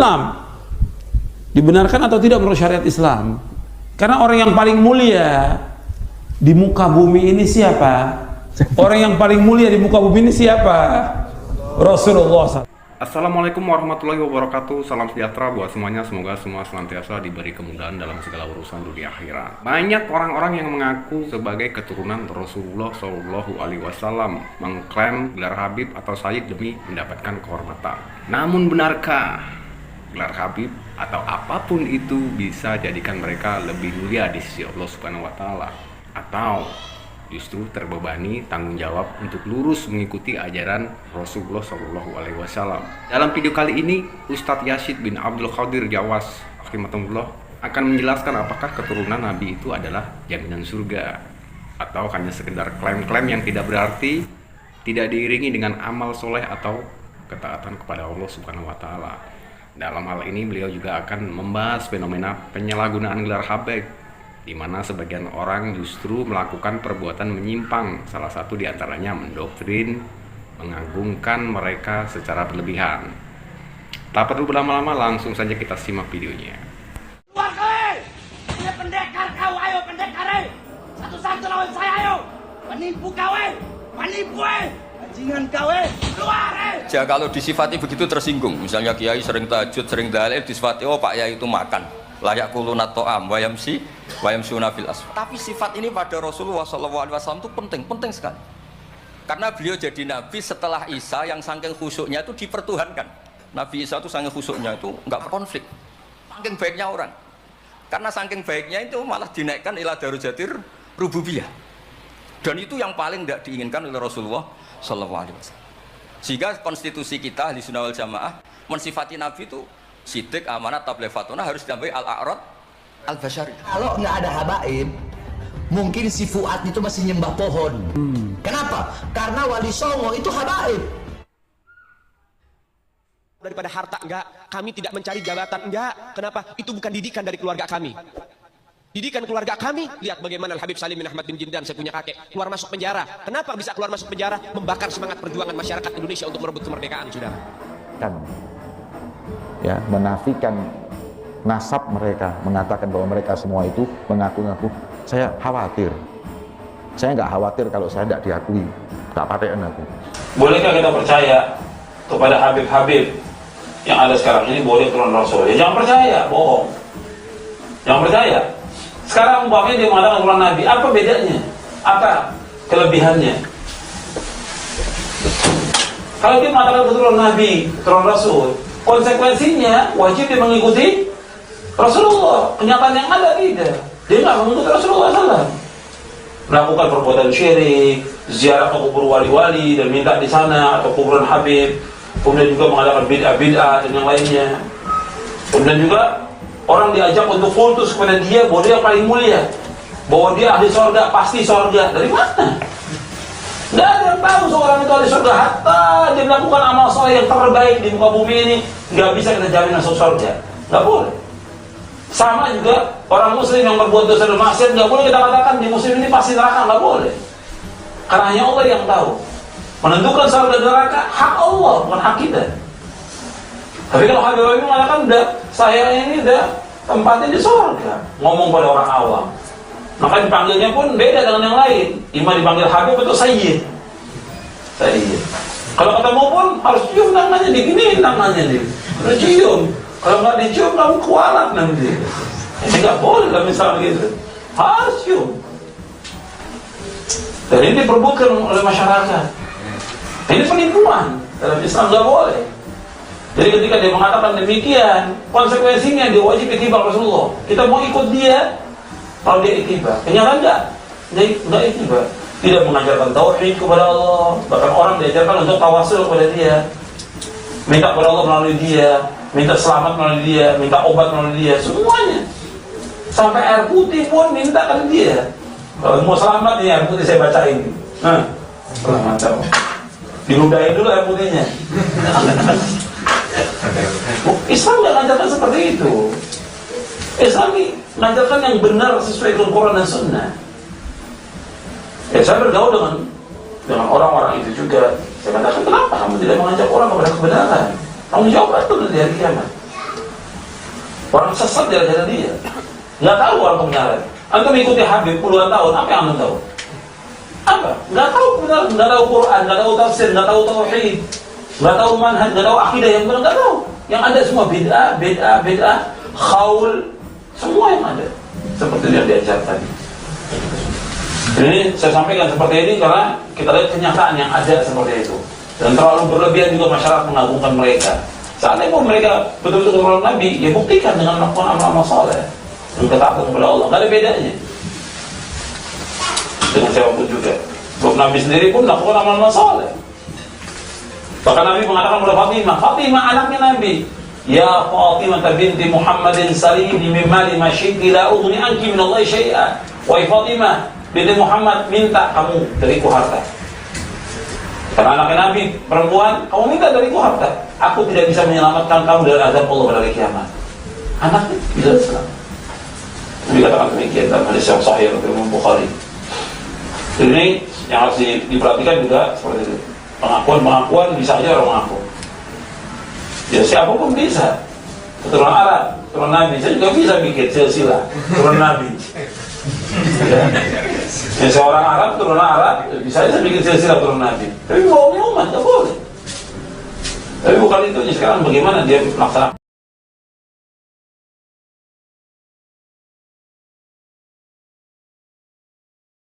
Islam. Dibenarkan atau tidak menurut syariat Islam? Karena orang yang paling mulia di muka bumi ini siapa? Orang yang paling mulia di muka bumi ini siapa? Rasulullah SAW. Assalamualaikum warahmatullahi wabarakatuh. Salam sejahtera buat semuanya. Semoga semua senantiasa diberi kemudahan dalam segala urusan dunia akhirat. Banyak orang-orang yang mengaku sebagai keturunan Rasulullah Shallallahu Alaihi Wasallam, mengklaim gelar Habib atau Sayyid demi mendapatkan kehormatan. Namun benarkah gelar Habib atau apapun itu bisa jadikan mereka lebih mulia di sisi Allah Subhanahu Wa Taala, atau justru terbebani tanggung jawab untuk lurus mengikuti ajaran Rasulullah Shallallahu Alaihi Wasallam? Dalam video kali ini, Ustadz Yashid bin Abdul Qadir Jawas rahimahullah akan menjelaskan apakah keturunan Nabi itu adalah jaminan surga, atau hanya sekedar klaim-klaim yang tidak berarti, tidak diiringi dengan amal soleh atau ketaatan kepada Allah Subhanahu Wa Taala. Dalam hal ini beliau juga akan membahas fenomena penyalahgunaan gelar Habib, di mana sebagian orang justru melakukan perbuatan menyimpang. Salah satu diantaranya mendoktrin, mengagungkan mereka secara berlebihan. Tak perlu berlama-lama, langsung saja kita simak videonya. Keluar kau! Ini pendekar kau, ayo pendekar! Satu-satu lawan saya, ayo! Penipu kau, penipu! Bajingan kau, keluar! Ya, kalau disifati begitu tersinggung. Misalnya kiai sering tahajud, sering dalil, disifati, oh Pak Yai itu makan. Layak kulunat to'am, wayam suna fil asfal. Tapi sifat ini pada Rasulullah SAW itu penting sekali. Karena beliau jadi Nabi setelah Isa yang saking khusyuknya itu dipertuhankan. Nabi Isa itu saking khusyuknya itu enggak berkonflik. Saking baiknya orang. Karena saking baiknya itu malah dinaikkan ila darujatir rububiyah. Dan itu yang paling tidak diinginkan oleh Rasulullah SAW. Sehingga konstitusi kita Ahli Sunnah wal Jamaah mensifati Nabi itu sidik, amanat, tabligh, fatona harus ditambahi al-a'rad al-basyari. Kalau nggak ada habaib, mungkin si Fuad itu masih nyembah pohon. Kenapa? Karena Wali Songo itu habaib. Daripada harta enggak, kami tidak mencari jabatan enggak. Kenapa? Itu bukan didikan dari keluarga kami. Didikan keluarga kami, lihat bagaimana Al-Habib Salim bin Ahmad bin Jindan, saya punya kakek, keluar masuk penjara. Kenapa bisa keluar masuk penjara? Membakar semangat perjuangan masyarakat Indonesia untuk merebut kemerdekaan, saudara. Ya, menafikan nasab mereka, mengatakan bahwa mereka semua itu mengaku-ngaku. Saya khawatir. Saya nggak khawatir kalau saya tidak diakui, tak paten aku. Bolehkah kita percaya kepada Habib-Habib yang ada sekarang ini boleh turun Rasul? Ya jangan percaya, bohong. Jangan percaya. Sekarang umpamanya dia mengatakan turun Nabi, apa bedanya? Apa kelebihannya? Kalau dia mengatakan turun Nabi, turun Rasul, konsekuensinya wajib dia mengikuti Rasulullah. Kenyataan yang ada tidak. Dia nggak mengikuti Rasulullah SAW. Melakukan perbuatan syirik, ziarah ke kubur wali-wali dan minta di sana, atau kuburan Habib. Kemudian juga mengadakan bid'ah dan yang lainnya. Kemudian juga orang diajak untuk kultus kepada dia bahwa dia yang paling mulia, bahwa dia ahli surga, pasti surga. Dari mana? Tidak ada yang tahu seorang itu ahli surga. Hatta dia melakukan amal soleh yang terbaik di muka bumi ini, nggak bisa kita jamin masuk surga. Nggak boleh. Sama juga orang muslim yang berbuat dosa dan maksiat, nggak boleh kita katakan di muslim ini pasti neraka. Nggak boleh. Karena hanya Allah yang tahu. Menentukan surga dan neraka hak Allah, bukan hak kita. Tapi kalau Habib ini mengatakan, udah, saya ini udah tempatnya di surga, ngomong pada orang awam. Maka dipanggilnya pun beda dengan yang lain. Ima dipanggil Habib atau Sayyid. Sayyid. Kalau ketemu pun harus cium tangannya, diginiin tangannya dia. Harus cium. Kalau nggak dicium, kamu kualat nanti. Ini nggak boleh lah misalnya gitu. Harus cium. Dan ini diperbutkan oleh masyarakat. Ini penipuan. Dalam Islam nggak boleh. Jadi ketika dia mengatakan demikian, konsekuensinya dia wajib ittiba Rasulullah. Kita mau ikut dia kalau dia ittiba. Kenyataan enggak ittiba. Tidak mengajarkan tauhid kepada Allah. Bahkan orang diajarkan untuk tawasul kepada dia. Minta kepada Allah melalui dia, minta selamat melalui dia, minta obat melalui dia, semuanya. Sampai air putih pun minta ke dia. Kalau mau selamat nih air putih saya bacain. Mantap. Diludahin dulu air putihnya. Islam nggak ngajarkan seperti itu. Islam mengajarkan yang benar sesuai dengan Quran dan Sunnah. Ya, saya bergaul dengan orang-orang itu juga. Saya katakan, kenapa kamu tidak mengajak orang kepada kebenaran? Kamu jawab itu nanti hari kiamat. Orang sesat jalan-jalan dia. Nggak tahu orang kebenaran. Antum mengikuti Habib puluhan tahun, apa yang antum tahu? Apa? Nggak tahu kebenaran, nggak tahu Quran, nggak tahu tafsir, nggak tahu tauhid, nggak tahu manhaj, nggak tahu akidah yang benar, nggak tahu. Yang ada semua bid'ah, khaul, semua yang ada. Seperti yang diajarkan. Ini saya sampaikan seperti ini karena kita lihat kenyataan yang ada seperti itu. Dan terlalu berlebihan juga masyarakat mengagungkan mereka. Saatnya pun mereka betul-betul keturunan Nabi, ya buktikan dengan melakukan amal soleh dan ketaatan kepada Allah. Gak ada bedanya dengan siapapun juga. Sebab Nabi sendiri pun melakukan amal soleh. Bahkan Nabi mengatakan kepada Fatimah anaknya Nabi, ya Fatimah binti Muhammadin salini min mali ma syi'ti la ughni anki min Allah syai'a. Wahai Fatimah binti Muhammad, minta kamu dariku harta. Karena anaknya Nabi perempuan, kamu minta dariku harta. Aku tidak bisa menyelamatkan kamu dari azab Allah pada hari kiamat. Anaknya bisa selamat. Nabi katakan demikian dalam hadis yang sahih dari Imam Bukhari. Jadi ini yang harus diperhatikan juga seperti itu. Pengakuan bisa aja orang mengaku. Ya siapapun bisa. Keturunan Arab, keturunan Nabi. Saya juga bisa bikin silsilah keturunan Nabi. Ya seorang Arab, keturunan Arab, bisa aja bikin silsilah keturunan Nabi. Tapi bohongnya umat, tak boleh. Tapi bukan itu, sekarang bagaimana dia melaksanakan